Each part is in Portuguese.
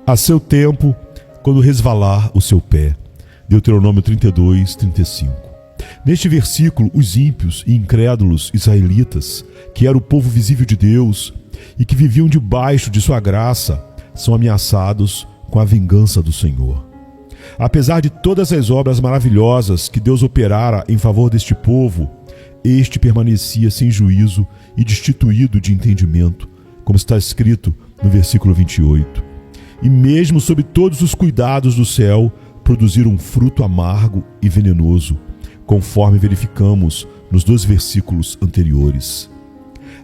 A seu tempo, quando resvalar o seu pé. Deuteronômio 32, 35. Neste versículo, os ímpios e incrédulos israelitas, que era o povo visível de Deus e que viviam debaixo de sua graça, são ameaçados com a vingança do Senhor. Apesar de todas as obras maravilhosas que Deus operara em favor deste povo, este permanecia sem juízo e destituído de entendimento, como está escrito no versículo 28. E mesmo sob todos os cuidados do céu, produziram um fruto amargo e venenoso, conforme verificamos nos 2 versículos anteriores.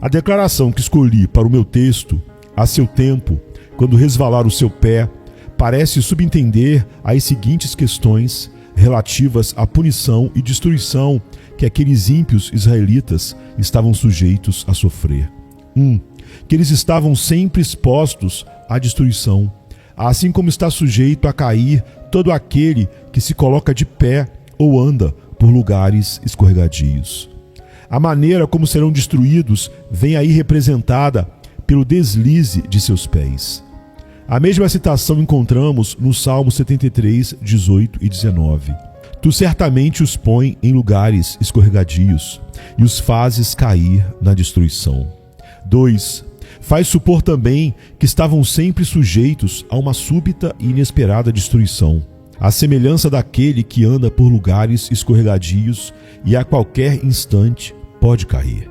A declaração que escolhi para o meu texto, a seu tempo, quando resvalar o seu pé, parece subentender as seguintes questões relativas à punição e destruição que aqueles ímpios israelitas estavam sujeitos a sofrer. 1. Que eles estavam sempre expostos à destruição, assim como está sujeito a cair todo aquele que se coloca de pé ou anda por lugares escorregadios. A maneira como serão destruídos vem aí representada pelo deslize de seus pés. A mesma citação encontramos no Salmo 73, 18 e 19. Tu certamente os põe em lugares escorregadios e os fazes cair na destruição. 2. Faz supor também que estavam sempre sujeitos a uma súbita e inesperada destruição, à semelhança daquele que anda por lugares escorregadios e a qualquer instante pode cair.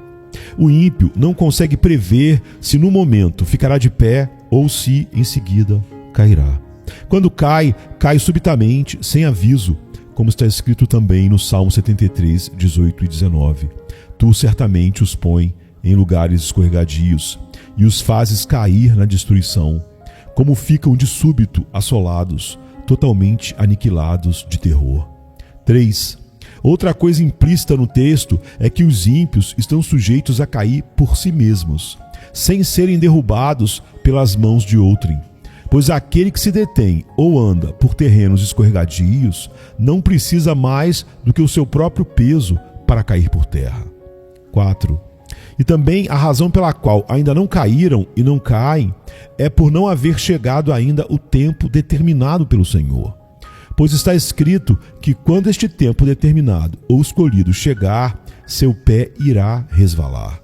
O ímpio não consegue prever se no momento ficará de pé ou se em seguida cairá. Quando cai, cai subitamente, sem aviso, como está escrito também no Salmo 73, 18 e 19. Tu certamente os põe em lugares escorregadios e os fazes cair na destruição, como ficam de súbito assolados, totalmente aniquilados de terror. 3. Outra coisa implícita no texto é que os ímpios estão sujeitos a cair por si mesmos, sem serem derrubados pelas mãos de outrem, pois aquele que se detém ou anda por terrenos escorregadios não precisa mais do que o seu próprio peso para cair por terra. 4. E também a razão pela qual ainda não caíram e não caem é por não haver chegado ainda o tempo determinado pelo Senhor. Pois está escrito que quando este tempo determinado ou escolhido chegar, seu pé irá resvalar.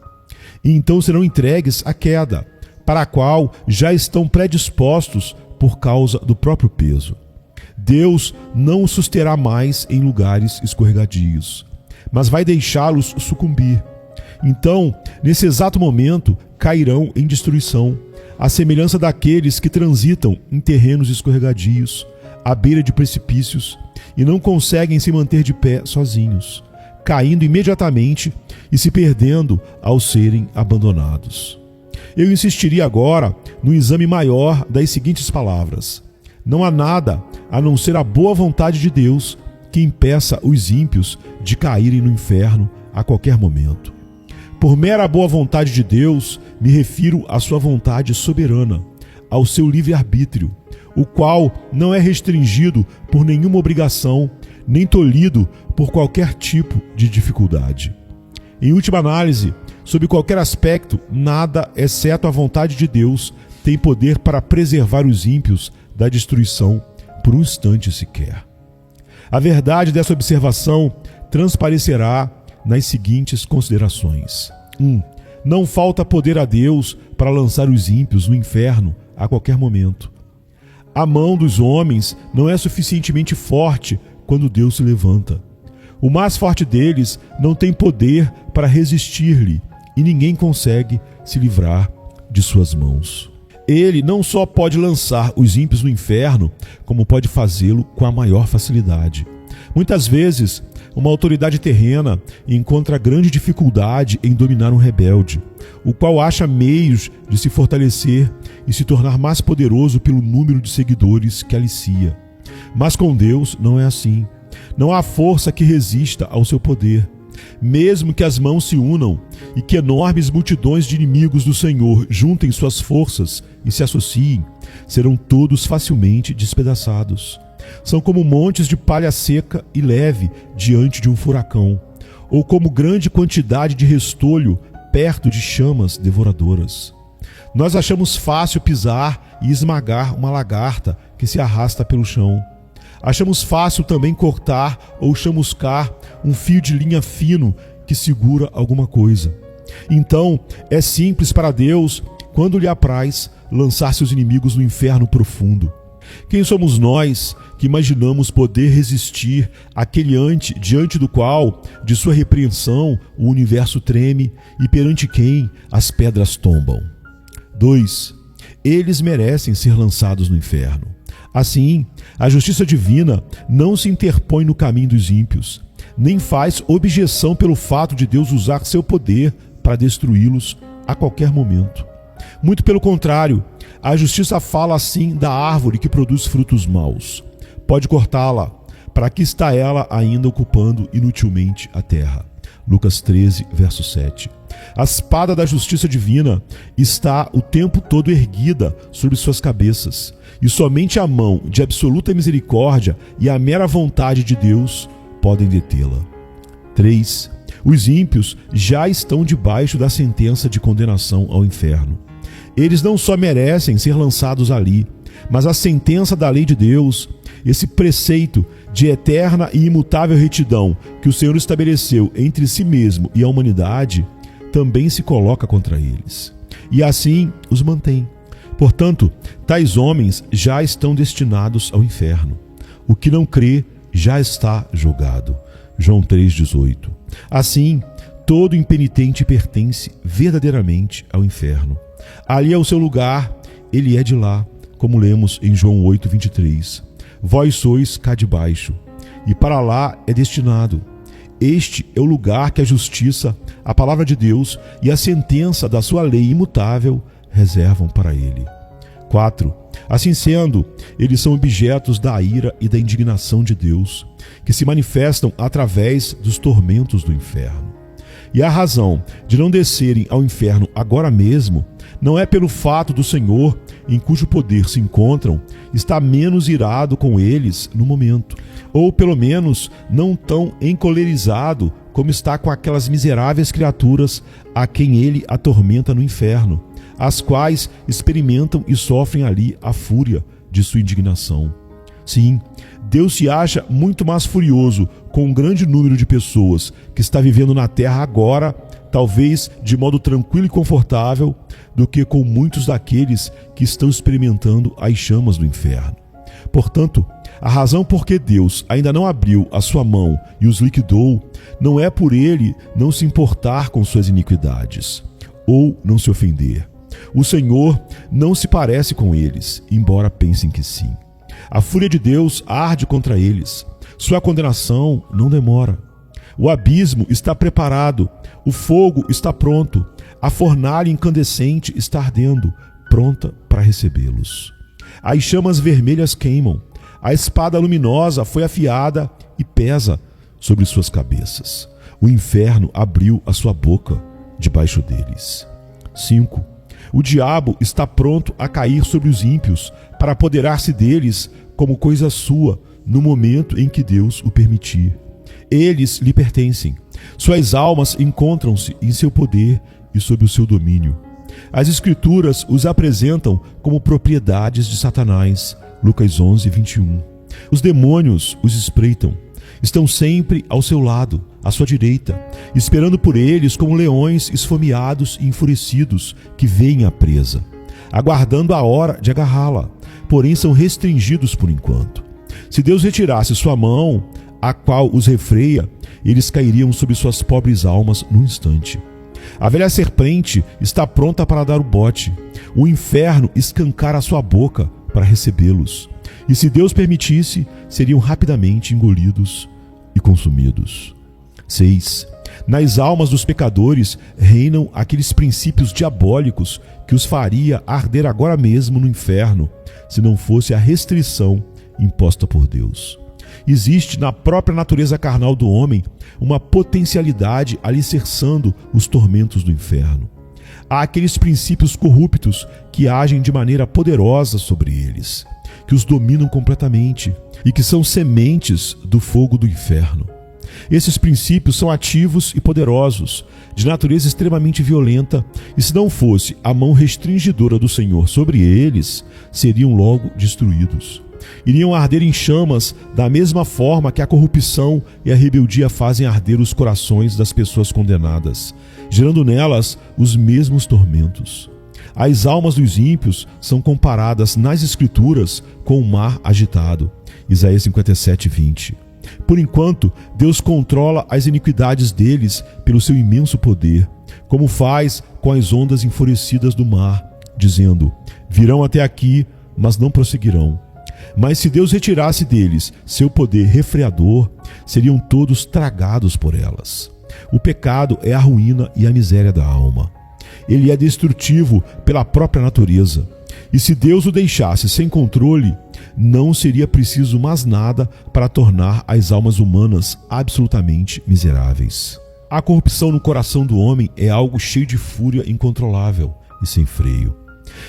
E então serão entregues à queda, para a qual já estão predispostos por causa do próprio peso. Deus não os susterá mais em lugares escorregadios, mas vai deixá-los sucumbir. Então, nesse exato momento, cairão em destruição, à semelhança daqueles que transitam em terrenos escorregadios, à beira de precipícios, e não conseguem se manter de pé sozinhos, caindo imediatamente e se perdendo ao serem abandonados. Eu insistiria agora no exame maior das seguintes palavras: não há nada a não ser a boa vontade de Deus que impeça os ímpios de caírem no inferno a qualquer momento. Por mera boa vontade de Deus, me refiro à sua vontade soberana, ao seu livre-arbítrio, o qual não é restringido por nenhuma obrigação, nem tolhido por qualquer tipo de dificuldade. Em última análise, sob qualquer aspecto, nada, exceto a vontade de Deus, tem poder para preservar os ímpios da destruição por um instante sequer. A verdade dessa observação transparecerá nas seguintes considerações. 1. Não falta poder a Deus para lançar os ímpios no inferno a qualquer momento. A mão dos homens não é suficientemente forte quando Deus se levanta. O mais forte deles não tem poder para resistir-lhe e ninguém consegue se livrar de suas mãos. Ele não só pode lançar os ímpios no inferno, como pode fazê-lo com a maior facilidade. Muitas vezes, uma autoridade terrena encontra grande dificuldade em dominar um rebelde, o qual acha meios de se fortalecer e se tornar mais poderoso pelo número de seguidores que alicia. Mas com Deus não é assim. Não há força que resista ao seu poder. Mesmo que as mãos se unam e que enormes multidões de inimigos do Senhor juntem suas forças e se associem, serão todos facilmente despedaçados. São como montes de palha seca e leve diante de um furacão, ou como grande quantidade de restolho perto de chamas devoradoras. Nós achamos fácil pisar e esmagar uma lagarta que se arrasta pelo chão. Achamos fácil também cortar ou chamuscar um fio de linha fino que segura alguma coisa. Então, é simples para Deus, quando lhe apraz, lançar seus inimigos no inferno profundo. Quem somos nós que imaginamos poder resistir àquele diante do qual, de sua repreensão, o universo treme e perante quem as pedras tombam? 2. Eles merecem ser lançados no inferno. Assim, a justiça divina não se interpõe no caminho dos ímpios, nem faz objeção pelo fato de Deus usar seu poder para destruí-los a qualquer momento. Muito pelo contrário, a justiça fala assim da árvore que produz frutos maus. Pode cortá-la, para que está ela ainda ocupando inutilmente a terra. Lucas 13, verso 7. A espada da justiça divina está o tempo todo erguida sobre suas cabeças, e somente a mão de absoluta misericórdia e a mera vontade de Deus podem detê-la. 3. Os ímpios já estão debaixo da sentença de condenação ao inferno. Eles não só merecem ser lançados ali, mas a sentença da lei de Deus, esse preceito de eterna e imutável retidão que o Senhor estabeleceu entre si mesmo e a humanidade, também se coloca contra eles. E assim os mantém. Portanto, tais homens já estão destinados ao inferno. O que não crê já está julgado. João 3,18. Assim, todo impenitente pertence verdadeiramente ao inferno. Ali é o seu lugar, ele é de lá, como lemos em João 8,23. Vós sois cá de baixo, e para lá é destinado. Este é o lugar que a justiça, a palavra de Deus e a sentença da sua lei imutável reservam para ele. 4. Assim sendo, eles são objetos da ira e da indignação de Deus, que se manifestam através dos tormentos do inferno. E a razão de não descerem ao inferno agora mesmo não é pelo fato do Senhor, em cujo poder se encontram, estar menos irado com eles no momento, ou pelo menos não tão encolerizado como está com aquelas miseráveis criaturas a quem ele atormenta no inferno, as quais experimentam e sofrem ali a fúria de sua indignação. Sim, Deus se acha muito mais furioso com um grande número de pessoas que está vivendo na terra agora, talvez de modo tranquilo e confortável, do que com muitos daqueles que estão experimentando as chamas do inferno. Portanto, a razão por que Deus ainda não abriu a sua mão e os liquidou não é por ele não se importar com suas iniquidades, ou não se ofender. O Senhor não se parece com eles, embora pensem que sim. A fúria de Deus arde contra eles. Sua condenação não demora. O abismo está preparado, o fogo está pronto, a fornalha incandescente está ardendo, pronta para recebê-los. As chamas vermelhas queimam, a espada luminosa foi afiada e pesa sobre suas cabeças. O inferno abriu a sua boca debaixo deles. 5. O diabo está pronto a cair sobre os ímpios para apoderar-se deles como coisa sua no momento em que Deus o permitir. Eles lhe pertencem. Suas almas encontram-se em seu poder e sob o seu domínio. As Escrituras os apresentam como propriedades de Satanás. Lucas 11:21. Os demônios os espreitam. Estão sempre ao seu lado, à sua direita, esperando por eles como leões esfomeados e enfurecidos que veem a presa, aguardando a hora de agarrá-la, porém são restringidos por enquanto. Se Deus retirasse sua mão, a qual os refreia, eles cairiam sobre suas pobres almas num instante. A velha serpente está pronta para dar o bote. O inferno escancara a sua boca para recebê-los. E se Deus permitisse, seriam rapidamente engolidos e consumidos. 6. Nas almas dos pecadores reinam aqueles princípios diabólicos que os faria arder agora mesmo no inferno, se não fosse a restrição imposta por Deus. Existe na própria natureza carnal do homem uma potencialidade alicerçando os tormentos do inferno. Há aqueles princípios corruptos que agem de maneira poderosa sobre eles, que os dominam completamente e que são sementes do fogo do inferno. Esses princípios são ativos e poderosos, de natureza extremamente violenta, e se não fosse a mão restringidora do Senhor sobre eles, seriam logo destruídos. Iriam arder em chamas da mesma forma que a corrupção e a rebeldia fazem arder os corações das pessoas condenadas, gerando nelas os mesmos tormentos. As almas dos ímpios são comparadas nas Escrituras com o mar agitado. Isaías 57:20. Por enquanto, Deus controla as iniquidades deles pelo seu imenso poder, como faz com as ondas enfurecidas do mar, dizendo: virão até aqui, mas não prosseguirão. Mas se Deus retirasse deles seu poder refreador, seriam todos tragados por elas. O pecado é a ruína e a miséria da alma. Ele é destrutivo pela própria natureza. E se Deus o deixasse sem controle, não seria preciso mais nada para tornar as almas humanas absolutamente miseráveis. A corrupção no coração do homem é algo cheio de fúria incontrolável e sem freio.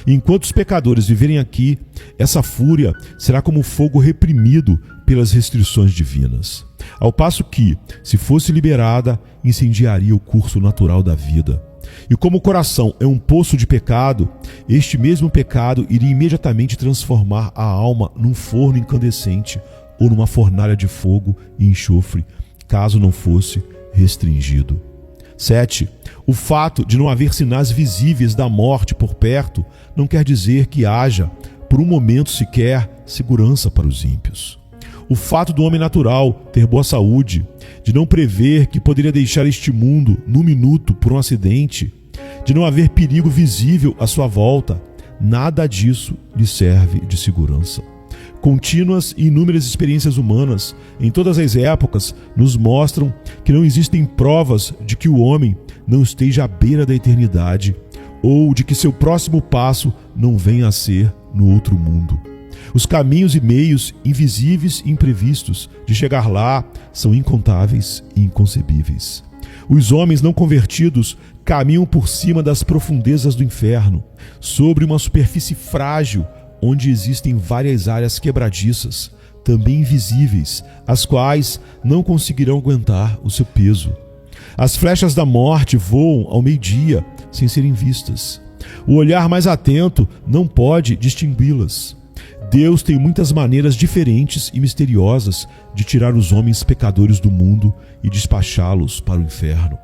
Enquanto os pecadores viverem aqui, essa fúria será como fogo reprimido pelas restrições divinas. Ao passo que, se fosse liberada, incendiaria o curso natural da vida. E como o coração é um poço de pecado, este mesmo pecado iria imediatamente transformar a alma num forno incandescente ou numa fornalha de fogo e enxofre, caso não fosse restringido. 7. O fato de não haver sinais visíveis da morte por perto não quer dizer que haja, por um momento sequer, segurança para os ímpios. O fato do homem natural ter boa saúde, de não prever que poderia deixar este mundo num minuto por um acidente, de não haver perigo visível à sua volta, nada disso lhe serve de segurança. Contínuas e inúmeras experiências humanas, em todas as épocas, nos mostram que não existem provas de que o homem não esteja à beira da eternidade ou de que seu próximo passo não venha a ser no outro mundo. Os caminhos e meios invisíveis e imprevistos de chegar lá são incontáveis e inconcebíveis. Os homens não convertidos caminham por cima das profundezas do inferno, sobre uma superfície frágil onde existem várias áreas quebradiças, também invisíveis, as quais não conseguirão aguentar o seu peso. As flechas da morte voam ao meio-dia sem serem vistas. O olhar mais atento não pode distingui-las. Deus tem muitas maneiras diferentes e misteriosas de tirar os homens pecadores do mundo e despachá-los para o inferno.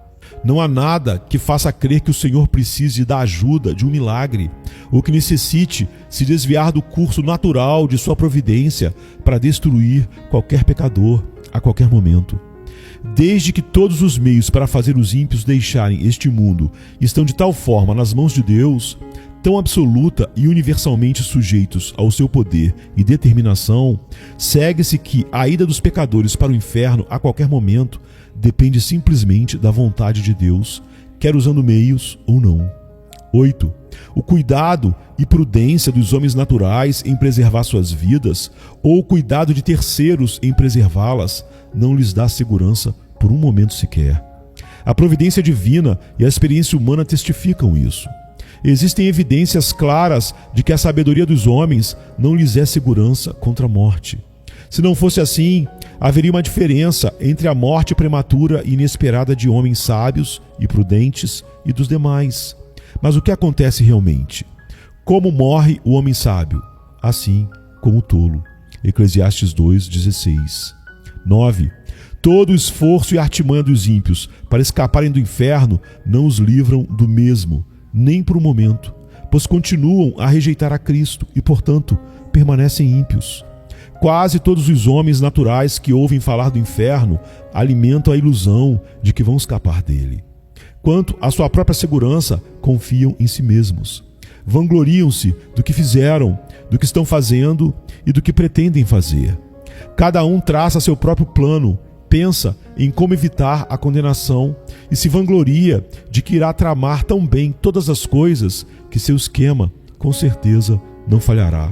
Não há nada que faça crer que o Senhor precise da ajuda de um milagre ou que necessite se desviar do curso natural de sua providência para destruir qualquer pecador a qualquer momento. Desde que todos os meios para fazer os ímpios deixarem este mundo estão de tal forma nas mãos de Deus, tão absoluta e universalmente sujeitos ao seu poder e determinação, segue-se que a ida dos pecadores para o inferno a qualquer momento depende simplesmente da vontade de Deus, quer usando meios ou não. 8. O cuidado e prudência dos homens naturais em preservar suas vidas, ou o cuidado de terceiros em preservá-las, não lhes dá segurança por um momento sequer. A providência divina e a experiência humana testificam isso. Existem evidências claras de que a sabedoria dos homens não lhes é segurança contra a morte. Se não fosse assim, haveria uma diferença entre a morte prematura e inesperada de homens sábios e prudentes e dos demais. Mas o que acontece realmente? Como morre o homem sábio? Assim como o tolo. Eclesiastes 2:16. 9. Todo o esforço e artimanha dos ímpios para escaparem do inferno não os livram do mesmo, nem por um momento, pois continuam a rejeitar a Cristo e, portanto, permanecem ímpios. Quase todos os homens naturais que ouvem falar do inferno alimentam a ilusão de que vão escapar dele. Quanto à sua própria segurança, confiam em si mesmos. Vangloriam-se do que fizeram, do que estão fazendo e do que pretendem fazer. Cada um traça seu próprio plano, pensa em como evitar a condenação e se vangloria de que irá tramar tão bem todas as coisas que seu esquema, com certeza, não falhará.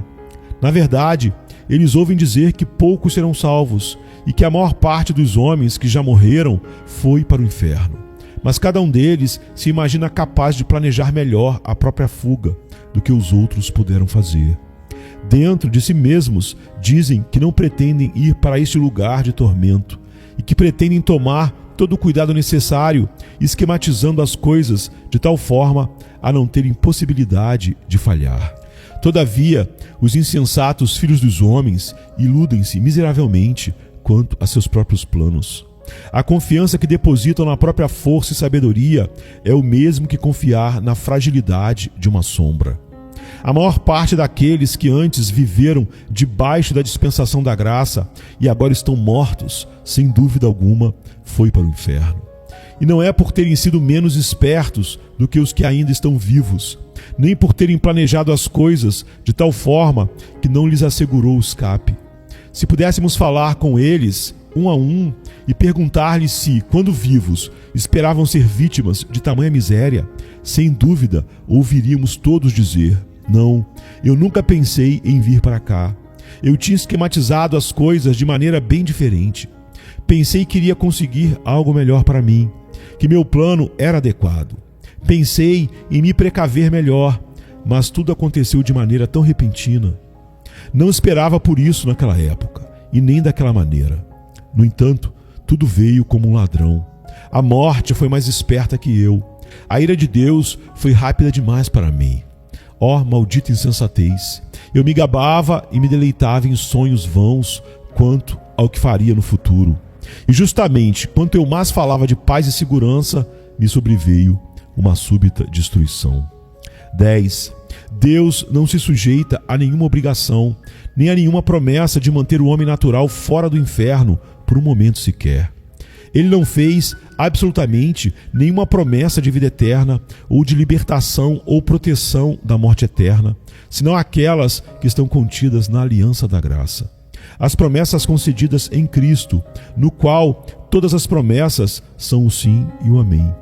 Na verdade, eles ouvem dizer que poucos serão salvos e que a maior parte dos homens que já morreram foi para o inferno. Mas cada um deles se imagina capaz de planejar melhor a própria fuga do que os outros puderam fazer. Dentro de si mesmos, dizem que não pretendem ir para este lugar de tormento e que pretendem tomar todo o cuidado necessário, esquematizando as coisas de tal forma a não terem possibilidade de falhar. Todavia, os insensatos filhos dos homens iludem-se miseravelmente quanto a seus próprios planos. A confiança que depositam na própria força e sabedoria é o mesmo que confiar na fragilidade de uma sombra. A maior parte daqueles que antes viveram debaixo da dispensação da graça e agora estão mortos, sem dúvida alguma, foi para o inferno. E não é por terem sido menos espertos do que os que ainda estão vivos, nem por terem planejado as coisas de tal forma que não lhes assegurou o escape. Se pudéssemos falar com eles, um a um, e perguntar-lhes se, quando vivos, esperavam ser vítimas de tamanha miséria, sem dúvida ouviríamos todos dizer: não, eu nunca pensei em vir para cá. Eu tinha esquematizado as coisas de maneira bem diferente. Pensei que iria conseguir algo melhor para mim, que meu plano era adequado. Pensei em me precaver melhor, mas tudo aconteceu de maneira tão repentina. Não esperava por isso naquela época, e nem daquela maneira. No entanto, tudo veio como um ladrão. A morte foi mais esperta que eu. A ira de Deus foi rápida demais para mim. Ó, maldita insensatez! Eu me gabava e me deleitava em sonhos vãos quanto ao que faria no futuro. E justamente quanto eu mais falava de paz e segurança, me sobreveio uma súbita destruição. 10. Deus não se sujeita a nenhuma obrigação, nem a nenhuma promessa de manter o homem natural fora do inferno por um momento sequer. Ele não fez absolutamente nenhuma promessa de vida eterna ou de libertação ou proteção da morte eterna, senão aquelas que estão contidas na aliança da graça. As promessas concedidas em Cristo, no qual todas as promessas são o sim e o amém.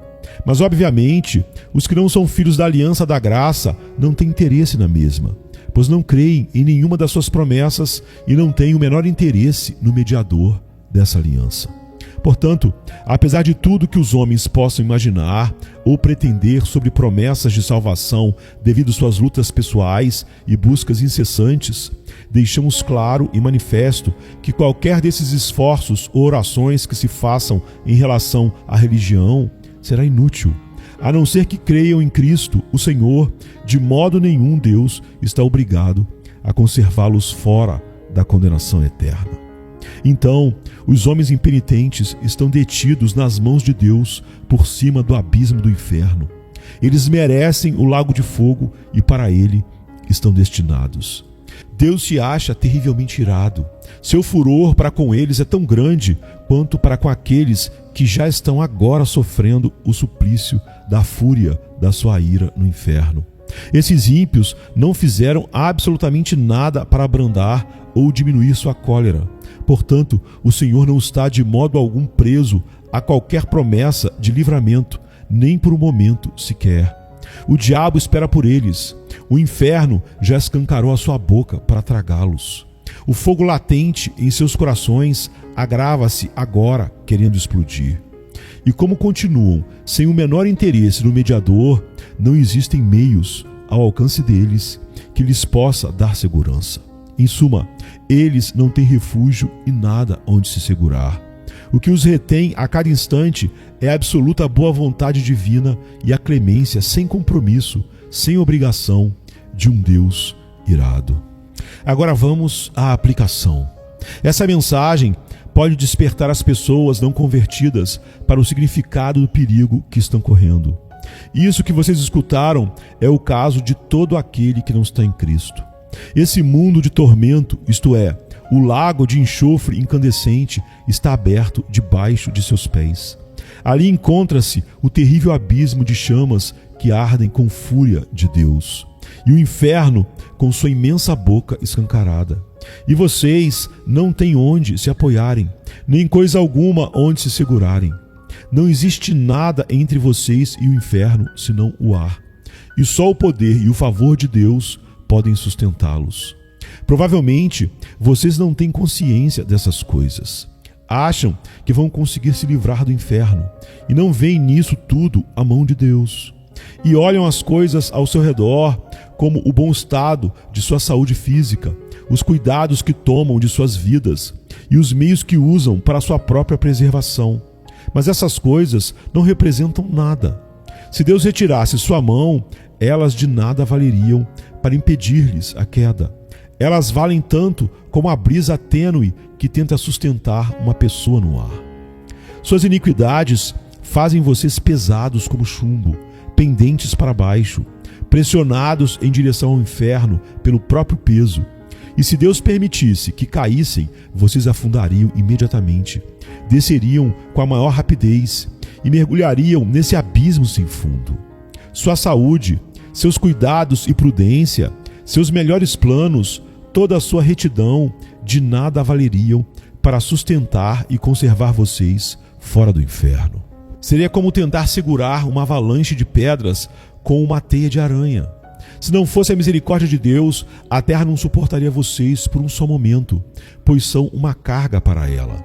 Mas, obviamente, os que não são filhos da aliança da graça não têm interesse na mesma, pois não creem em nenhuma das suas promessas e não têm o menor interesse no mediador dessa aliança. Portanto, apesar de tudo que os homens possam imaginar ou pretender sobre promessas de salvação devido às suas lutas pessoais e buscas incessantes, deixamos claro e manifesto que qualquer desses esforços ou orações que se façam em relação à religião será inútil. A não ser que creiam em Cristo, o Senhor, de modo nenhum Deus está obrigado a conservá-los fora da condenação eterna. Então, os homens impenitentes estão detidos nas mãos de Deus por cima do abismo do inferno. Eles merecem o lago de fogo e para ele estão destinados. Deus se acha terrivelmente irado. Seu furor para com eles é tão grande quanto para com aqueles que já estão agora sofrendo o suplício da fúria da sua ira no inferno. Esses ímpios não fizeram absolutamente nada para abrandar ou diminuir sua cólera. Portanto, o Senhor não está de modo algum preso a qualquer promessa de livramento, nem por um momento sequer. O diabo espera por eles. O inferno já escancarou a sua boca para tragá-los. O fogo latente em seus corações agrava-se agora, querendo explodir. E como continuam sem o menor interesse no mediador, não existem meios ao alcance deles que lhes possa dar segurança. Em suma, eles não têm refúgio e nada onde se segurar. O que os retém a cada instante é a absoluta boa vontade divina e a clemência sem compromisso, sem obrigação de um Deus irado. Agora vamos à aplicação. Essa mensagem pode despertar as pessoas não convertidas para o significado do perigo que estão correndo. Isso que vocês escutaram é o caso de todo aquele que não está em Cristo. Esse mundo de tormento, isto é, o lago de enxofre incandescente, está aberto debaixo de seus pés. Ali encontra-se o terrível abismo de chamas que ardem com fúria de Deus, e o inferno com sua imensa boca escancarada. E vocês não têm onde se apoiarem, nem coisa alguma onde se segurarem. Não existe nada entre vocês e o inferno, senão o ar. E só o poder e o favor de Deus podem sustentá-los. Provavelmente, vocês não têm consciência dessas coisas. Acham que vão conseguir se livrar do inferno e não veem nisso tudo a mão de Deus. E olham as coisas ao seu redor como o bom estado de sua saúde física, os cuidados que tomam de suas vidas e os meios que usam para a sua própria preservação. Mas essas coisas não representam nada. Se Deus retirasse sua mão, elas de nada valeriam para impedir-lhes a queda. Elas valem tanto como a brisa tênue que tenta sustentar uma pessoa no ar. Suas iniquidades fazem vocês pesados como chumbo, pendentes para baixo, pressionados em direção ao inferno pelo próprio peso. E se Deus permitisse que caíssem, vocês afundariam imediatamente, desceriam com a maior rapidez e mergulhariam nesse abismo sem fundo. Sua saúde, seus cuidados e prudência, seus melhores planos, toda a sua retidão, de nada valeriam para sustentar e conservar vocês fora do inferno. Seria como tentar segurar uma avalanche de pedras com uma teia de aranha. Se não fosse a misericórdia de Deus, a terra não suportaria vocês por um só momento, pois são uma carga para ela.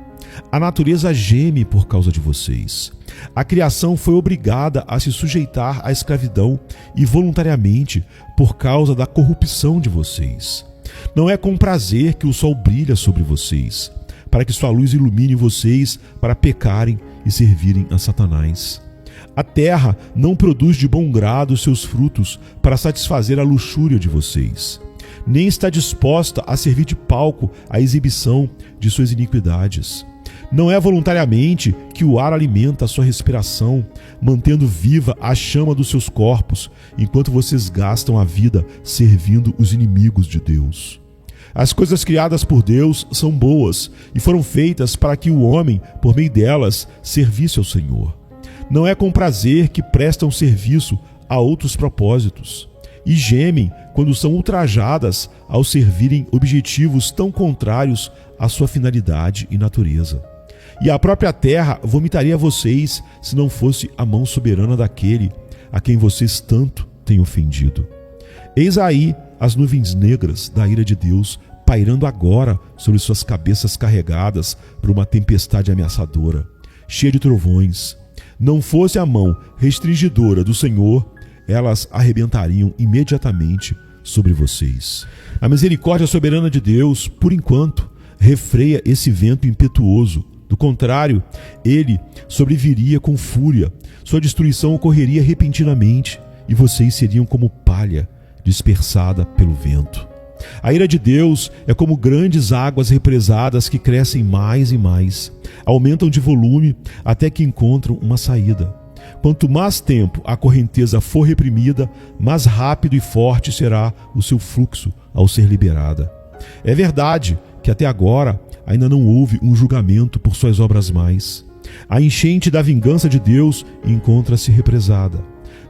A natureza geme por causa de vocês. A criação foi obrigada a se sujeitar à escravidão e voluntariamente por causa da corrupção de vocês. Não é com prazer que o sol brilha sobre vocês, para que sua luz ilumine vocês para pecarem e servirem a Satanás. A terra não produz de bom grado seus frutos para satisfazer a luxúria de vocês, nem está disposta a servir de palco à exibição de suas iniquidades. Não é voluntariamente que o ar alimenta a sua respiração, mantendo viva a chama dos seus corpos, enquanto vocês gastam a vida servindo os inimigos de Deus. As coisas criadas por Deus são boas e foram feitas para que o homem, por meio delas, servisse ao Senhor. Não é com prazer que prestam serviço a outros propósitos e gemem quando são ultrajadas ao servirem objetivos tão contrários à sua finalidade e natureza. E a própria terra vomitaria vocês se não fosse a mão soberana daquele a quem vocês tanto têm ofendido. Eis aí as nuvens negras da ira de Deus pairando agora sobre suas cabeças carregadas por uma tempestade ameaçadora, cheia de trovões. Não fosse a mão restringidora do Senhor, elas arrebentariam imediatamente sobre vocês. A misericórdia soberana de Deus, por enquanto, refreia esse vento impetuoso. Do contrário, ele sobreviria com fúria, sua destruição ocorreria repentinamente e vocês seriam como palha dispersada pelo vento. A ira de Deus é como grandes águas represadas que crescem mais e mais, aumentam de volume até que encontram uma saída. Quanto mais tempo a correnteza for reprimida, mais rápido e forte será o seu fluxo ao ser liberada. É verdade que até agora ainda não houve um julgamento por suas obras mais. A enchente da vingança de Deus encontra-se represada.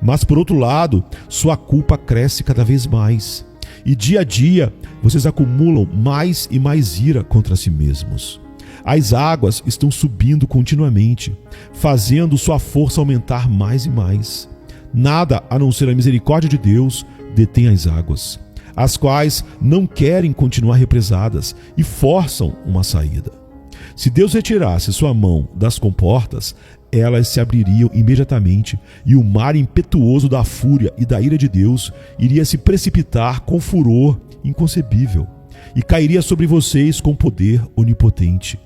Mas, por outro lado, sua culpa cresce cada vez mais. E dia a dia, vocês acumulam mais e mais ira contra si mesmos. As águas estão subindo continuamente, fazendo sua força aumentar mais e mais. Nada, a não ser a misericórdia de Deus, detém as águas, as quais não querem continuar represadas e forçam uma saída. Se Deus retirasse sua mão das comportas, elas se abririam imediatamente e o mar impetuoso da fúria e da ira de Deus iria se precipitar com furor inconcebível e cairia sobre vocês com poder onipotente.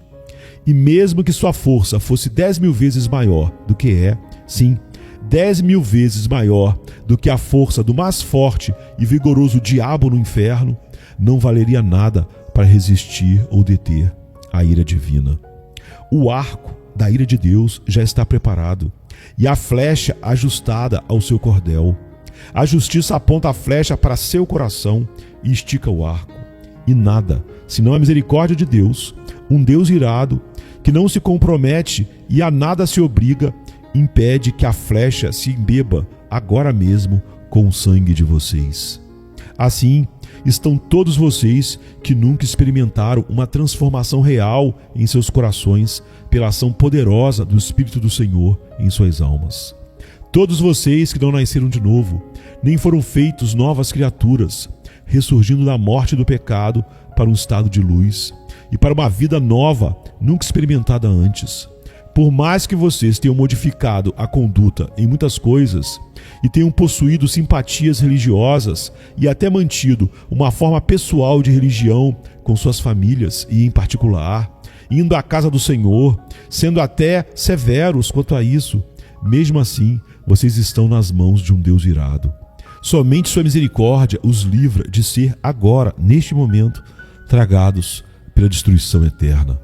E mesmo que sua força fosse 10.000 vezes maior do que é, sim, 10.000 vezes maior do que a força do mais forte e vigoroso diabo no inferno, não valeria nada para resistir ou deter a ira divina. O arco da ira de Deus já está preparado e a flecha ajustada ao seu cordel. A justiça aponta a flecha para seu coração e estica o arco. E nada, senão a misericórdia de Deus, um Deus irado, que não se compromete e a nada se obriga, impede que a flecha se embeba agora mesmo com o sangue de vocês. Assim, estão todos vocês que nunca experimentaram uma transformação real em seus corações pela ação poderosa do Espírito do Senhor em suas almas. Todos vocês que não nasceram de novo, nem foram feitos novas criaturas, ressurgindo da morte do pecado para um estado de luz e para uma vida nova, nunca experimentada antes. Por mais que vocês tenham modificado a conduta em muitas coisas e tenham possuído simpatias religiosas e até mantido uma forma pessoal de religião com suas famílias e em particular, indo à casa do Senhor, sendo até severos quanto a isso, mesmo assim, vocês estão nas mãos de um Deus irado. Somente sua misericórdia os livra de ser agora, neste momento, tragados pela destruição eterna.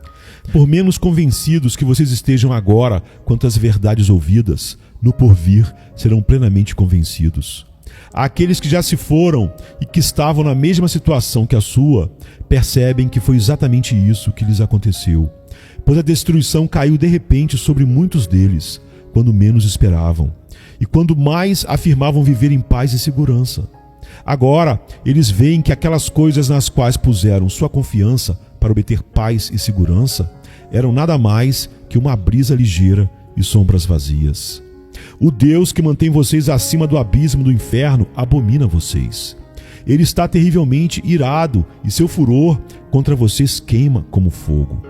Por menos convencidos que vocês estejam agora quanto às verdades ouvidas, no porvir serão plenamente convencidos. Aqueles que já se foram e que estavam na mesma situação que a sua, percebem que foi exatamente isso que lhes aconteceu, pois a destruição caiu de repente sobre muitos deles, quando menos esperavam, e quando mais afirmavam viver em paz e segurança. Agora, eles veem que aquelas coisas nas quais puseram sua confiança para obter paz e segurança eram nada mais que uma brisa ligeira e sombras vazias. O Deus que mantém vocês acima do abismo do inferno abomina vocês. Ele está terrivelmente irado e seu furor contra vocês queima como fogo.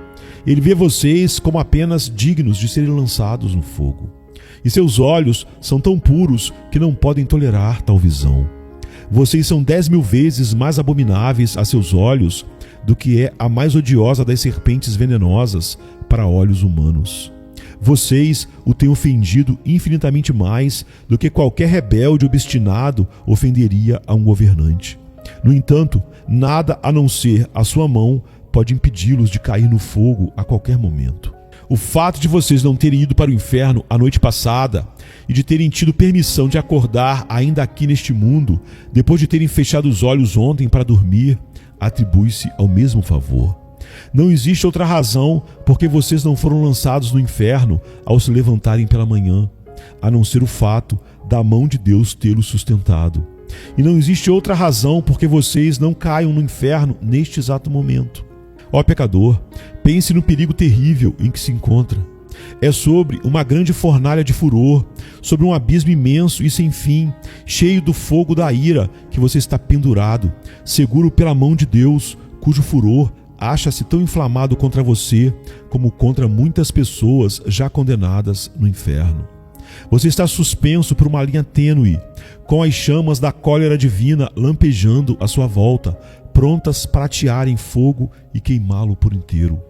Ele vê vocês como apenas dignos de serem lançados no fogo. E seus olhos são tão puros que não podem tolerar tal visão. Vocês são 10.000 vezes mais abomináveis a seus olhos do que é a mais odiosa das serpentes venenosas para olhos humanos. Vocês o têm ofendido infinitamente mais do que qualquer rebelde obstinado ofenderia a um governante. No entanto, nada a não ser a sua mão pode impedi-los de cair no fogo a qualquer momento. O fato de vocês não terem ido para o inferno a noite passada e de terem tido permissão de acordar ainda aqui neste mundo, depois de terem fechado os olhos ontem para dormir, atribui-se ao mesmo favor. Não existe outra razão porque vocês não foram lançados no inferno ao se levantarem pela manhã, a não ser o fato da mão de Deus tê-los sustentado. E não existe outra razão porque vocês não caiam no inferno neste exato momento. Ó pecador, pense no perigo terrível em que se encontra. É sobre uma grande fornalha de furor, sobre um abismo imenso e sem fim, cheio do fogo da ira que você está pendurado, seguro pela mão de Deus, cujo furor acha-se tão inflamado contra você como contra muitas pessoas já condenadas no inferno. Você está suspenso por uma linha tênue, com as chamas da cólera divina lampejando à sua volta, prontas para atearem fogo e queimá-lo por inteiro.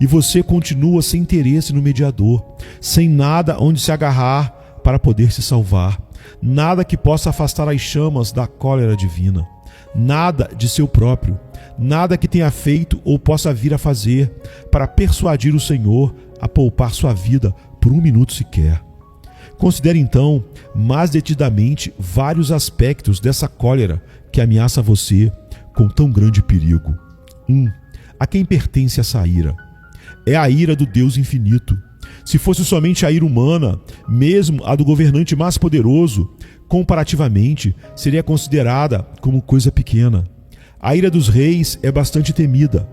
E você continua sem interesse no mediador, sem nada onde se agarrar para poder se salvar, nada que possa afastar as chamas da cólera divina, nada de seu próprio, nada que tenha feito ou possa vir a fazer para persuadir o Senhor a poupar sua vida por um minuto sequer. Considere então mais detidamente vários aspectos dessa cólera que ameaça você com tão grande perigo. 1. A quem pertence essa ira? É a ira do Deus infinito. Se fosse somente a ira humana, mesmo a do governante mais poderoso, comparativamente, seria considerada como coisa pequena. A ira dos reis é bastante temida,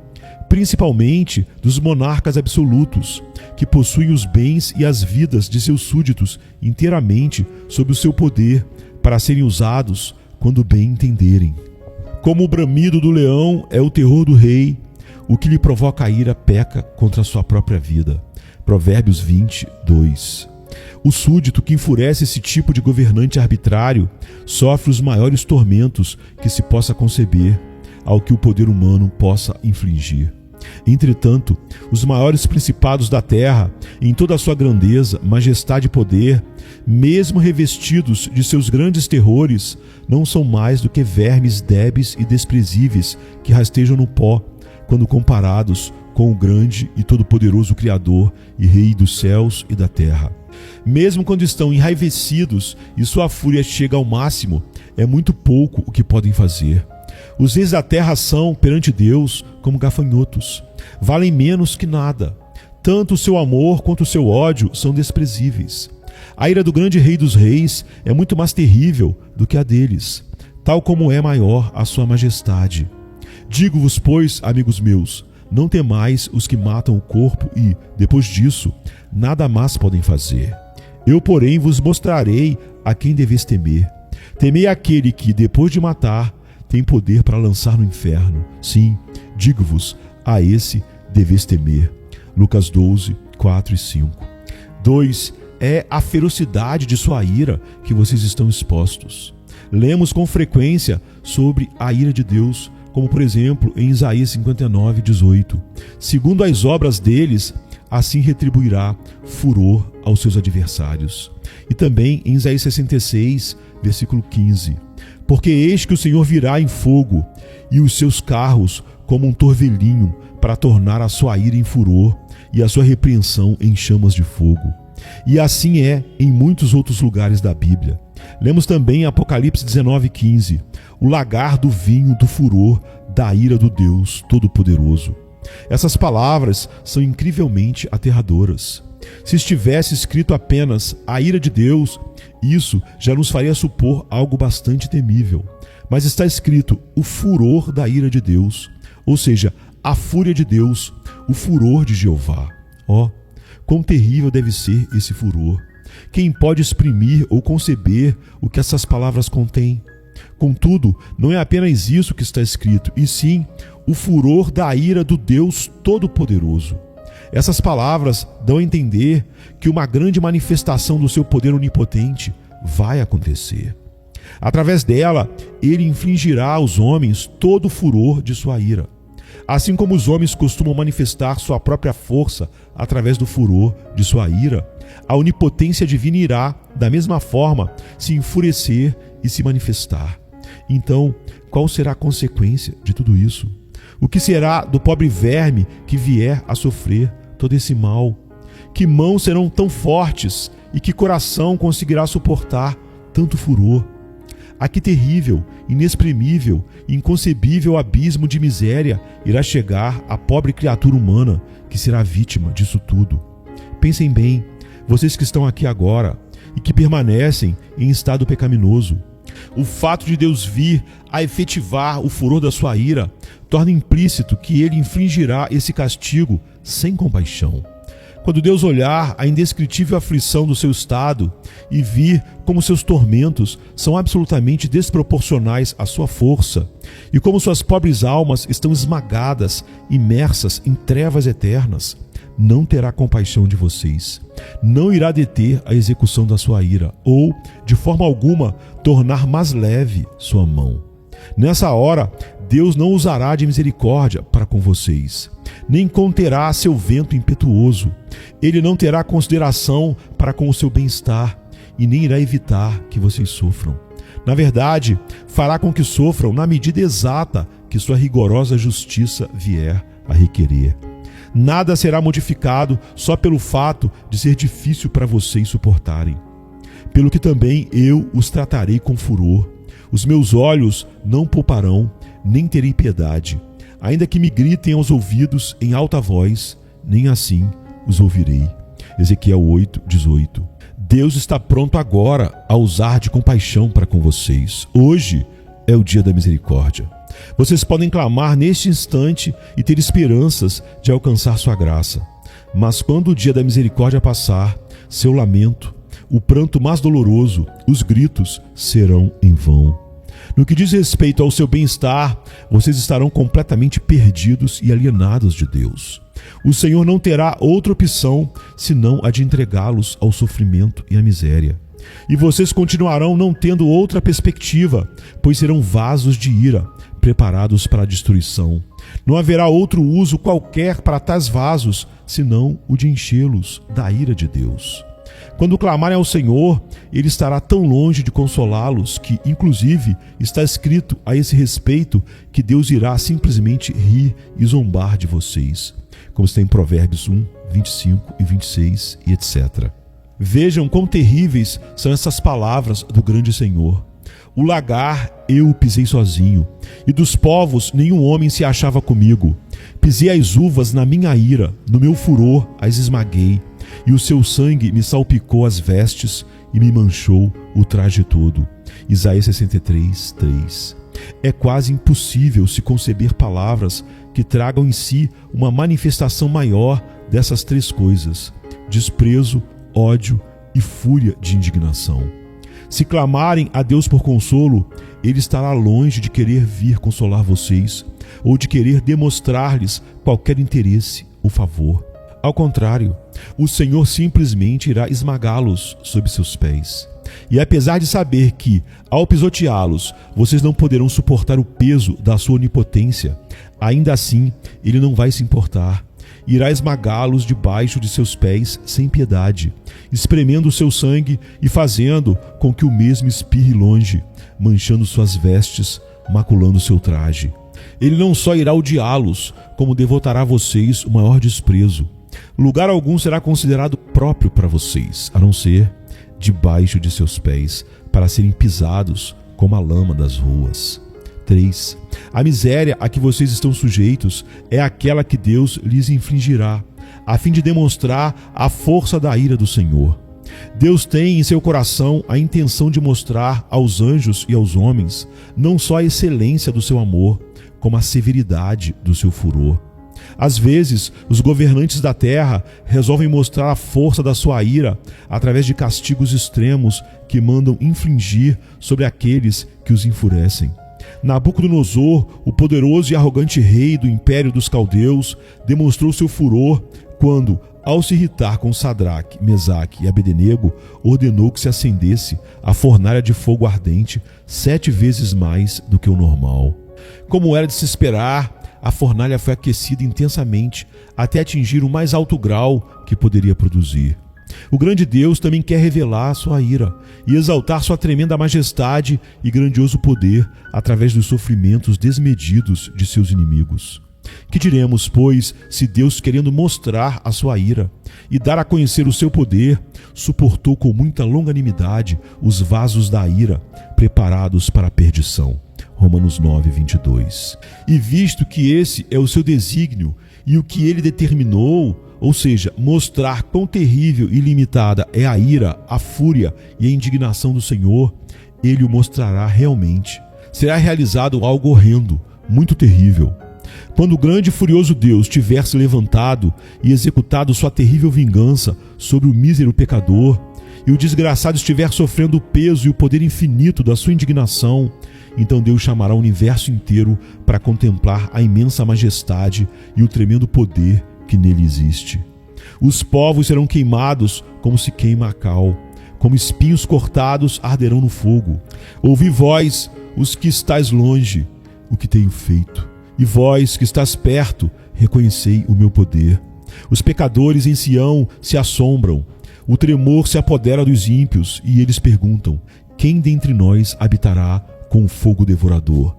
principalmente dos monarcas absolutos, que possuem os bens e as vidas de seus súditos inteiramente sob o seu poder para serem usados quando bem entenderem. Como o bramido do leão é o terror do rei, o que lhe provoca a ira peca contra a sua própria vida. Provérbios 22. O súdito que enfurece esse tipo de governante arbitrário sofre os maiores tormentos que se possa conceber ao que o poder humano possa infligir. Entretanto, os maiores principados da terra, em toda a sua grandeza, majestade e poder, mesmo revestidos de seus grandes terrores, não são mais do que vermes débeis e desprezíveis que rastejam no pó, quando comparados com o grande e todo-poderoso Criador e Rei dos céus e da terra. Mesmo quando estão enraivecidos e sua fúria chega ao máximo, é muito pouco o que podem fazer. Os reis da terra são, perante Deus, como gafanhotos. Valem menos que nada. Tanto o seu amor quanto o seu ódio são desprezíveis. A ira do grande Rei dos reis é muito mais terrível do que a deles, tal como é maior a sua majestade. Digo-vos, pois, amigos meus, não temais os que matam o corpo e, depois disso, nada mais podem fazer. Eu, porém, vos mostrarei a quem deveis temer. Temei aquele que, depois de matar, tem poder para lançar no inferno. Sim, digo-vos, a esse deveis temer. Lucas 12, 4 e 5. 2. É a ferocidade de sua ira que vocês estão expostos. Lemos com frequência sobre a ira de Deus, como por exemplo em Isaías 59:18. Segundo as obras deles, assim retribuirá furor aos seus adversários. E também em Isaías 66, versículo 15. Porque eis que o Senhor virá em fogo, e os seus carros como um torvelinho, para tornar a sua ira em furor e a sua repreensão em chamas de fogo. E assim é em muitos outros lugares da Bíblia. Lemos também em Apocalipse 19:15, o lagar do vinho do furor da ira do Deus Todo-Poderoso. Essas palavras são incrivelmente aterradoras. Se estivesse escrito apenas a ira de Deus, isso já nos faria supor algo bastante temível. Mas está escrito o furor da ira de Deus, ou seja, a fúria de Deus, o furor de Jeová. Ó, quão terrível deve ser esse furor! Quem pode exprimir ou conceber o que essas palavras contêm? Contudo, não é apenas isso que está escrito, e sim o furor da ira do Deus Todo-Poderoso. Essas palavras dão a entender que uma grande manifestação do seu poder onipotente vai acontecer. Através dela, ele infligirá aos homens todo o furor de sua ira. Assim como os homens costumam manifestar sua própria força através do furor de sua ira, a onipotência divina irá, da mesma forma, se enfurecer e se manifestar. Então, qual será a consequência de tudo isso? O que será do pobre verme que vier a sofrer todo esse mal? Que mãos serão tão fortes e que coração conseguirá suportar tanto furor? A que terrível, inexprimível, inconcebível abismo de miséria irá chegar a pobre criatura humana que será vítima disso tudo? Pensem bem, vocês que estão aqui agora e que permanecem em estado pecaminoso. O fato de Deus vir a efetivar o furor da sua ira torna implícito que ele infligirá esse castigo sem compaixão. Quando Deus olhar a indescritível aflição do seu estado e vir como seus tormentos são absolutamente desproporcionais à sua força e como suas pobres almas estão esmagadas, imersas em trevas eternas, não terá compaixão de vocês, não irá deter a execução da sua ira ou, de forma alguma, tornar mais leve sua mão. Nessa hora, Deus não usará de misericórdia para com vocês, nem conterá seu vento impetuoso. Ele não terá consideração para com o seu bem-estar e nem irá evitar que vocês sofram. Na verdade, fará com que sofram na medida exata que sua rigorosa justiça vier a requerer. Nada será modificado só pelo fato de ser difícil para vocês suportarem. Pelo que também eu os tratarei com furor. Os meus olhos não pouparão, nem terei piedade. Ainda que me gritem aos ouvidos em alta voz, nem assim os ouvirei. Ezequiel 8:18. Deus está pronto agora a usar de compaixão para com vocês. Hoje é o dia da misericórdia. Vocês podem clamar neste instante e ter esperanças de alcançar sua graça. Mas quando o dia da misericórdia passar, seu lamento, o pranto mais doloroso, os gritos serão em vão. No que diz respeito ao seu bem-estar, vocês estarão completamente perdidos e alienados de Deus. O Senhor não terá outra opção senão a de entregá-los ao sofrimento e à miséria. E vocês continuarão não tendo outra perspectiva, pois serão vasos de ira, preparados para a destruição. Não haverá outro uso qualquer para tais vasos, senão o de enchê-los da ira de Deus. Quando clamarem ao Senhor, Ele estará tão longe de consolá-los que, inclusive, está escrito a esse respeito que Deus irá simplesmente rir e zombar de vocês, como está em Provérbios 1, 25 e 26 e etc. Vejam quão terríveis são essas palavras do grande Senhor. O lagar eu o pisei sozinho, e dos povos nenhum homem se achava comigo. Pisei as uvas na minha ira, no meu furor as esmaguei, e o seu sangue me salpicou as vestes e me manchou o traje todo. Isaías 63:3. É quase impossível se conceber palavras que tragam em si uma manifestação maior dessas três coisas: desprezo, ódio e fúria de indignação. Se clamarem a Deus por consolo, Ele estará longe de querer vir consolar vocês ou de querer demonstrar-lhes qualquer interesse ou favor. Ao contrário, o Senhor simplesmente irá esmagá-los sob seus pés. E apesar de saber que, ao pisoteá-los, vocês não poderão suportar o peso da sua onipotência, ainda assim ele não vai se importar. Irá esmagá-los debaixo de seus pés sem piedade, espremendo o seu sangue e fazendo com que o mesmo espirre longe, manchando suas vestes, maculando seu traje. Ele não só irá odiá-los, como devotará a vocês o maior desprezo. Lugar algum será considerado próprio para vocês, a não ser debaixo de seus pés, para serem pisados como a lama das ruas. 3. A miséria a que vocês estão sujeitos é aquela que Deus lhes infligirá, a fim de demonstrar a força da ira do Senhor. Deus tem em seu coração a intenção de mostrar aos anjos e aos homens não só a excelência do seu amor, como a severidade do seu furor. Às vezes, os governantes da terra resolvem mostrar a força da sua ira através de castigos extremos que mandam infligir sobre aqueles que os enfurecem. Nabucodonosor, o poderoso e arrogante rei do império dos caldeus, demonstrou seu furor quando, ao se irritar com Sadraque, Mesaque e Abednego, ordenou que se acendesse a fornalha de fogo ardente 7 vezes mais do que o normal. Como era de se esperar, a fornalha foi aquecida intensamente até atingir o mais alto grau que poderia produzir. O grande Deus também quer revelar sua ira e exaltar sua tremenda majestade e grandioso poder através dos sofrimentos desmedidos de seus inimigos. Que diremos, pois, se Deus, querendo mostrar a sua ira e dar a conhecer o seu poder, suportou com muita longanimidade os vasos da ira preparados para a perdição? Romanos 9, 22. E visto que esse é o seu desígnio e o que ele determinou, ou seja, mostrar quão terrível e limitada é a ira, a fúria e a indignação do Senhor, ele o mostrará realmente. Será realizado algo horrendo, muito terrível. Quando o grande e furioso Deus tiver se levantado e executado sua terrível vingança sobre o mísero pecador, e o desgraçado estiver sofrendo o peso e o poder infinito da sua indignação, então Deus chamará o universo inteiro para contemplar a imensa majestade e o tremendo poder que nele existe. Os povos serão queimados como se queima a cal, como espinhos cortados arderão no fogo. Ouvi vós, os que estáis longe, o que tenho feito. E vós, que estás perto, reconhecei o meu poder. Os pecadores em Sião se assombram. O tremor se apodera dos ímpios, e eles perguntam: quem dentre nós habitará com fogo devorador?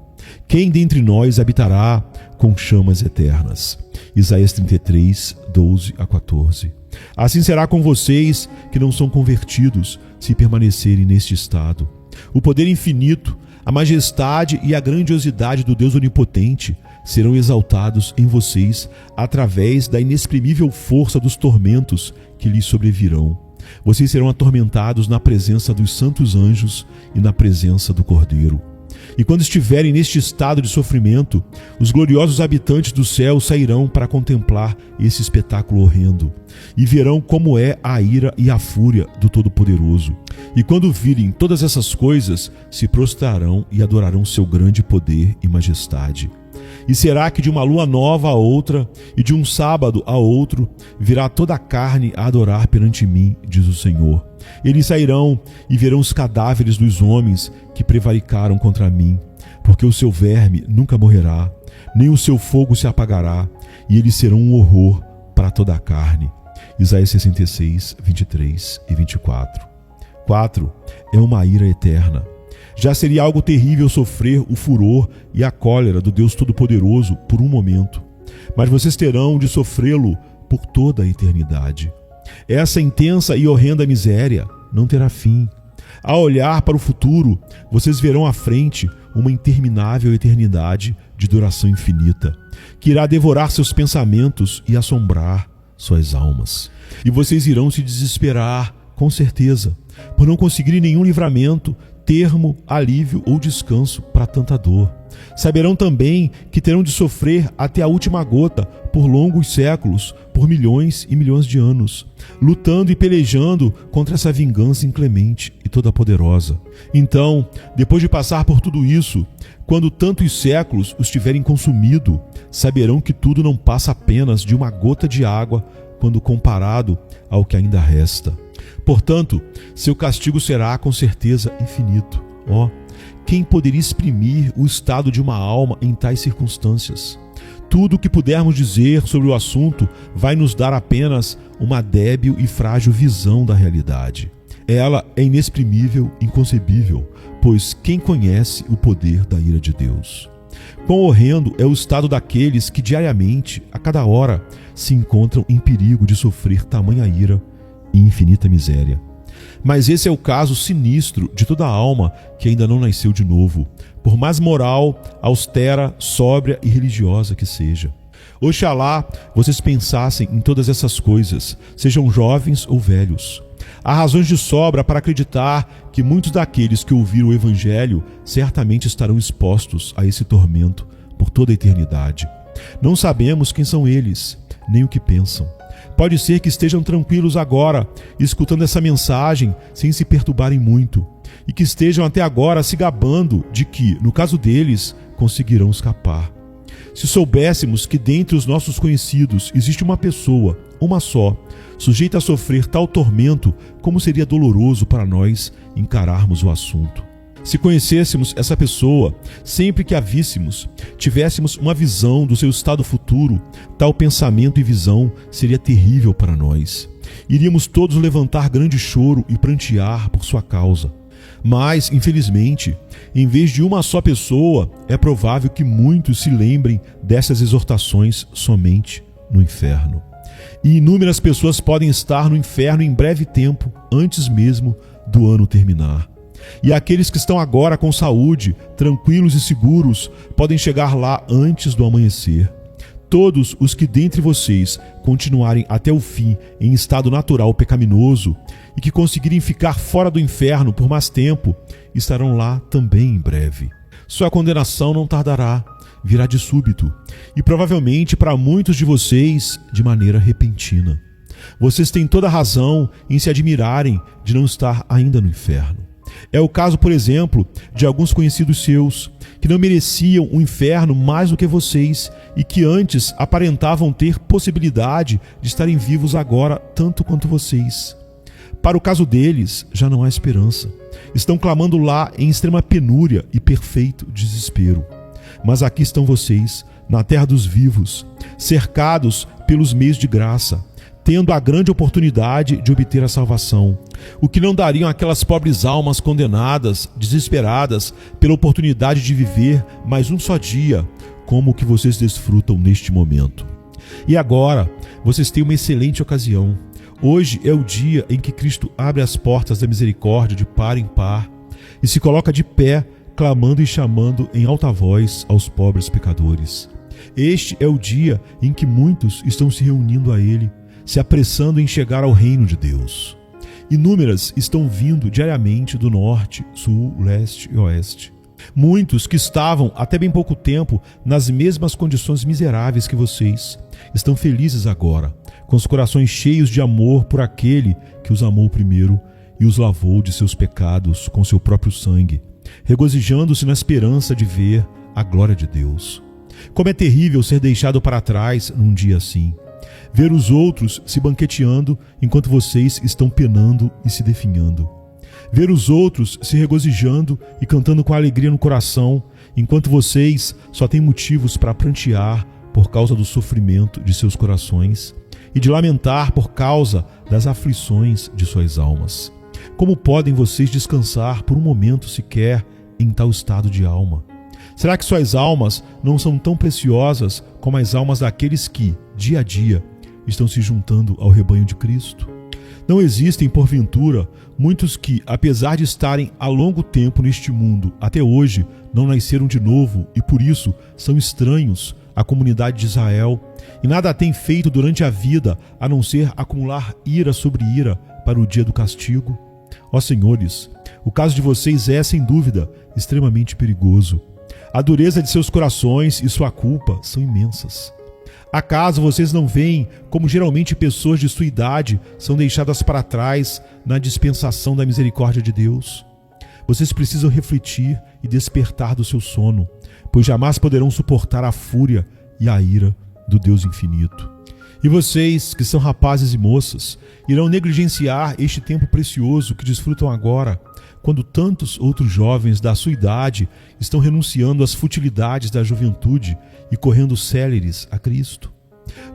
Quem dentre nós habitará com chamas eternas? Isaías 33, 12 a 14. Assim será com vocês que não são convertidos, se permanecerem neste estado. O poder infinito, a majestade e a grandiosidade do Deus onipotente serão exaltados em vocês através da inexprimível força dos tormentos que lhes sobrevirão. Vocês serão atormentados na presença dos santos anjos e na presença do Cordeiro. E quando estiverem neste estado de sofrimento, os gloriosos habitantes do céu sairão para contemplar esse espetáculo horrendo e verão como é a ira e a fúria do Todo-Poderoso. E quando virem todas essas coisas, se prostrarão e adorarão seu grande poder e majestade. E será que de uma lua nova a outra, e de um sábado a outro, virá toda a carne a adorar perante mim, diz o Senhor. Eles sairão e verão os cadáveres dos homens que prevaricaram contra mim, porque o seu verme nunca morrerá, nem o seu fogo se apagará, e eles serão um horror para toda a carne. Isaías 66, 23 e 24. 4. É uma ira eterna. Já seria algo terrível sofrer o furor e a cólera do Deus Todo-Poderoso por um momento, mas vocês terão de sofrê-lo por toda a eternidade. Essa intensa e horrenda miséria não terá fim. Ao olhar para o futuro, vocês verão à frente uma interminável eternidade de duração infinita, que irá devorar seus pensamentos e assombrar suas almas. E vocês irão se desesperar, com certeza, por não conseguirem nenhum livramento, termo, alívio ou descanso para tanta dor. Saberão também que terão de sofrer até a última gota por longos séculos, por milhões e milhões de anos, lutando e pelejando contra essa vingança inclemente e toda poderosa. Então, depois de passar por tudo isso, quando tantos séculos os tiverem consumido, saberão que tudo não passa apenas de uma gota de água quando comparado ao que ainda resta. Portanto, seu castigo será com certeza infinito. Quem poderia exprimir o estado de uma alma em tais circunstâncias? Tudo o que pudermos dizer sobre o assunto vai nos dar apenas uma débil e frágil visão da realidade. Ela é inexprimível, inconcebível, pois quem conhece o poder da ira de Deus? Quão horrendo é o estado daqueles que diariamente, a cada hora, se encontram em perigo de sofrer tamanha ira e infinita miséria. Mas esse é o caso sinistro de toda alma que ainda não nasceu de novo, por mais moral, austera, sóbria e religiosa que seja. Oxalá vocês pensassem em todas essas coisas, sejam jovens ou velhos. Há razões de sobra para acreditar que muitos daqueles que ouviram o Evangelho certamente estarão expostos a esse tormento por toda a eternidade. Não sabemos quem são eles, nem o que pensam. Pode ser que estejam tranquilos agora, escutando essa mensagem sem se perturbarem muito, e que estejam até agora se gabando de que, no caso deles, conseguirão escapar. Se soubéssemos que dentre os nossos conhecidos existe uma pessoa, uma só, sujeita a sofrer tal tormento, como seria doloroso para nós encararmos o assunto. Se conhecêssemos essa pessoa, sempre que a víssemos, tivéssemos uma visão do seu estado futuro, tal pensamento e visão seria terrível para nós. Iríamos todos levantar grande choro e prantear por sua causa. Mas, infelizmente, em vez de uma só pessoa, é provável que muitos se lembrem dessas exortações somente no inferno. E inúmeras pessoas podem estar no inferno em breve tempo, antes mesmo do ano terminar. E aqueles que estão agora com saúde, tranquilos e seguros, podem chegar lá antes do amanhecer. Todos os que dentre vocês continuarem até o fim em estado natural pecaminoso e que conseguirem ficar fora do inferno por mais tempo, estarão lá também em breve. Sua condenação não tardará, virá de súbito, e provavelmente para muitos de vocês de maneira repentina. Vocês têm toda a razão em se admirarem de não estar ainda no inferno. É o caso, por exemplo, de alguns conhecidos seus, que não mereciam o inferno mais do que vocês e que antes aparentavam ter possibilidade de estarem vivos agora tanto quanto vocês. Para o caso deles, já não há esperança. Estão clamando lá em extrema penúria e perfeito desespero. Mas aqui estão vocês, na terra dos vivos, cercados pelos meios de graça, tendo a grande oportunidade de obter a salvação, o que não dariam aquelas pobres almas condenadas, desesperadas pela oportunidade de viver mais um só dia, como o que vocês desfrutam neste momento. E agora, vocês têm uma excelente ocasião. Hoje é o dia em que Cristo abre as portas da misericórdia de par em par e se coloca de pé, clamando e chamando em alta voz aos pobres pecadores. Este é o dia em que muitos estão se reunindo a Ele, se apressando em chegar ao reino de Deus. Inúmeras estão vindo diariamente do norte, sul, leste e oeste. Muitos que estavam até bem pouco tempo nas mesmas condições miseráveis que vocês, estão felizes agora, com os corações cheios de amor por aquele que os amou primeiro e os lavou de seus pecados com seu próprio sangue, regozijando-se na esperança de ver a glória de Deus. Como é terrível ser deixado para trás num dia assim. Ver os outros se banqueteando enquanto vocês estão penando e se definhando. Ver os outros se regozijando e cantando com alegria no coração, enquanto vocês só têm motivos para prantear por causa do sofrimento de seus corações e de lamentar por causa das aflições de suas almas. Como podem vocês descansar por um momento sequer em tal estado de alma? Será que suas almas não são tão preciosas como as almas daqueles que, dia a dia, estão se juntando ao rebanho de Cristo? Não existem, porventura, muitos que, apesar de estarem há longo tempo neste mundo, até hoje não nasceram de novo e por isso são estranhos à comunidade de Israel e nada têm feito durante a vida a não ser acumular ira sobre ira para o dia do castigo? Ó senhores, o caso de vocês é, sem dúvida, extremamente perigoso. A dureza de seus corações e sua culpa são imensas. Acaso vocês não veem como geralmente pessoas de sua idade são deixadas para trás na dispensação da misericórdia de Deus? Vocês precisam refletir e despertar do seu sono, pois jamais poderão suportar a fúria e a ira do Deus infinito. E vocês, que são rapazes e moças, irão negligenciar este tempo precioso que desfrutam agora, quando tantos outros jovens da sua idade estão renunciando às futilidades da juventude e correndo céleres a Cristo.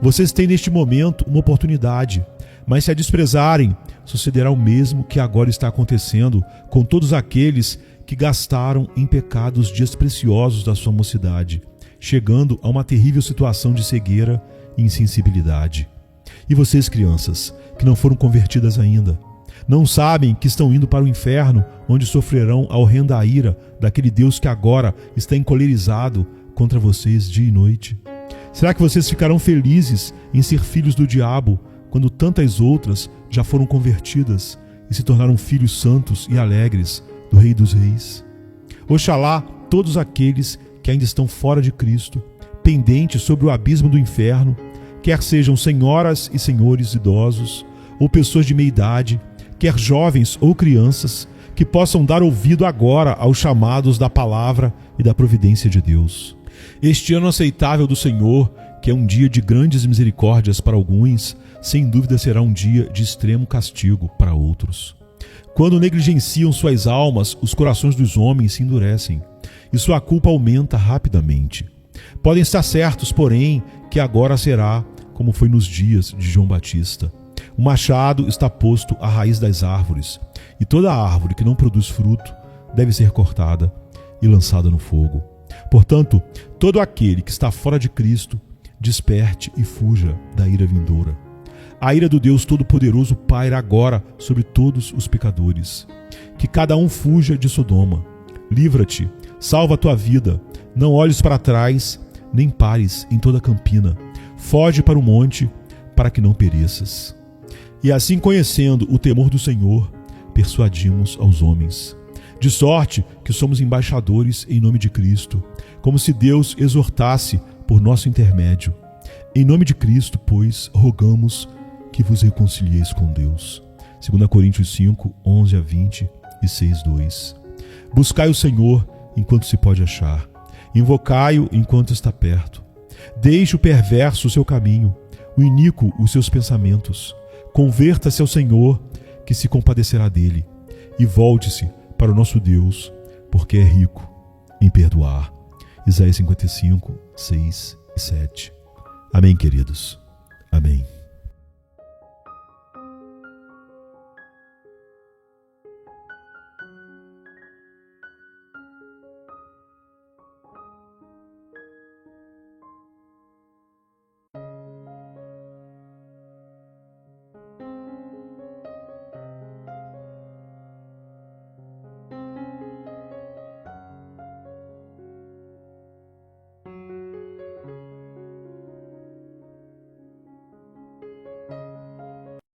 Vocês têm neste momento uma oportunidade, mas se a desprezarem, sucederá o mesmo que agora está acontecendo com todos aqueles que gastaram em pecados dias preciosos da sua mocidade, chegando a uma terrível situação de cegueira e insensibilidade. E vocês, crianças, que não foram convertidas ainda, não sabem que estão indo para o inferno, onde sofrerão a horrenda ira daquele Deus que agora está encolerizado contra vocês dia e noite? Será que vocês ficarão felizes em ser filhos do diabo, quando tantas outras já foram convertidas e se tornaram filhos santos e alegres do Rei dos Reis? Oxalá todos aqueles que ainda estão fora de Cristo, pendentes sobre o abismo do inferno, quer sejam senhoras e senhores idosos, ou pessoas de meia idade, quer jovens ou crianças, que possam dar ouvido agora aos chamados da palavra e da providência de Deus. Este ano aceitável do Senhor, que é um dia de grandes misericórdias para alguns, sem dúvida será um dia de extremo castigo para outros. Quando negligenciam suas almas, os corações dos homens se endurecem, e sua culpa aumenta rapidamente. Podem estar certos, porém, que agora será como foi nos dias de João Batista. O machado está posto à raiz das árvores, e toda árvore que não produz fruto deve ser cortada e lançada no fogo. Portanto, todo aquele que está fora de Cristo, desperte e fuja da ira vindoura. A ira do Deus Todo-Poderoso paira agora sobre todos os pecadores. Que cada um fuja de Sodoma. Livra-te, salva a tua vida, não olhes para trás, nem pares em toda a campina. Foge para o monte, para que não pereças. E assim, conhecendo o temor do Senhor, persuadimos aos homens. De sorte que somos embaixadores em nome de Cristo, como se Deus exortasse por nosso intermédio. Em nome de Cristo, pois, rogamos que vos reconcilieis com Deus. 2 Coríntios 5, 11 a 20 e 6, 2. Buscai o Senhor enquanto se pode achar. Invocai-o enquanto está perto. Deixe o perverso o seu caminho, o iníquo os seus pensamentos. Converta-se ao Senhor, que se compadecerá dele, e volte-se para o nosso Deus, porque é rico em perdoar. Isaías 55, 6 e 7. Amém, queridos. Amém.